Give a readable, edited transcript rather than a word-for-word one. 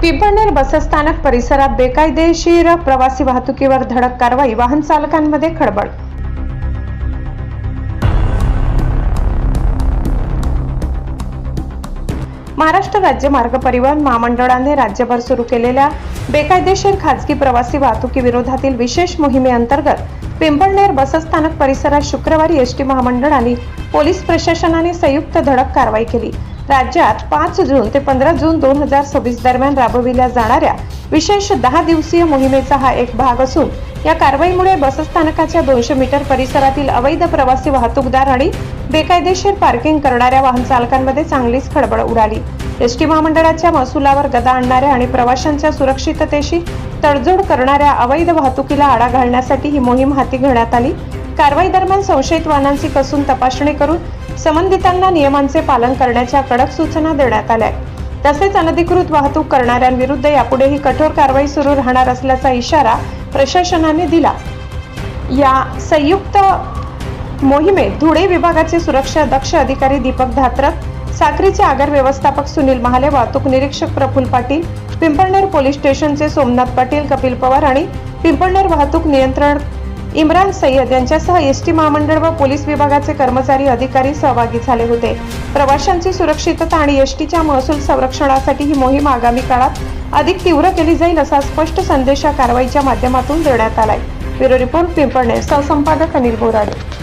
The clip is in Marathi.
पिंपळनेर बसस्थानक परिसरात बेकायदेशीर प्रवासी वाहतुकीवर धडक कारवाई, वाहन चालकांमध्ये खळबळ। महाराष्ट्र राज्य मार्ग परिवहन महामंडळाने राज्यभर सुरू केलेल्या बेकायदेशीर खासगी प्रवासी वाहतुकी विरोधातील विशेष मोहिमेअंतर्गत पिंपळनेर बसस्थानक परिसरात शुक्रवारी एसटी महामंडळ आणि पोलीस प्रशासनाने संयुक्त धडक कारवाई केली। राज्यात 5 जून ते 15 जून 2026 दरम्यान राबविल्या जाणाऱ्या विशेष 10 दिवसीय मोहिमेचा हा एक भाग असून या कारवाईमुळे बसस्थानकाच्या 200 मीटर परिसरातील अवैध प्रवासी वाहतूकदार आणि बेकायदेशीर पार्किंग करणाऱ्या वाहन चालकांमध्ये चांगलीच खळबळ उडाली। एसटी महामंडळाच्या महसुलावर गदा आणणाऱ्या आणि प्रवाशांच्या सुरक्षिततेशी तडजोड करणाऱ्या अवैध वाहतुकीला आळा घालण्यासाठी ही मोहीम हाती घेण्यात आली। कारवाई दरम्यान संशयित वाहनांची कसून तपासणी करून संबंधितांना नियमांचे पालन करण्याच्या कडक सूचना देण्यात आल्या। तसेच अनधिकृत वाहतूक करणाऱ्यांविरुद्ध यापुढेही कठोर कारवाई सुरू राहणार असल्याचा इशारा प्रशासनाने दिला। या संयुक्त मोहिमेत धुळे विभागाचे सुरक्षा दक्ष अधिकारी दीपक धात्रक, साक्रीचे आगार व्यवस्थापक सुनील महाले, वाहतूक निरीक्षक प्रफुल्ल पाटील, पिंपळनेर पोलीस स्टेशनचे सोमनाथ पाटील, कपिल पवार आणि पिंपळनेर वाहतूक नियंत्रण इम्रान सय्यद यांच्यासह एसटी महामंडळ व पोलीस विभागाचे कर्मचारी अधिकारी सहभागी झाले होते। प्रवाशांची सुरक्षितता आणि एसटीच्या महसूल संरक्षणासाठी ही मोहीम आगामी काळात अधिक तीव्र केली जाईल असा स्पष्ट संदेश या कारवाईच्या माध्यमातून देण्यात आलाय। Bureau report, Pimpalner. सहसंपादक अनिल बोराडे।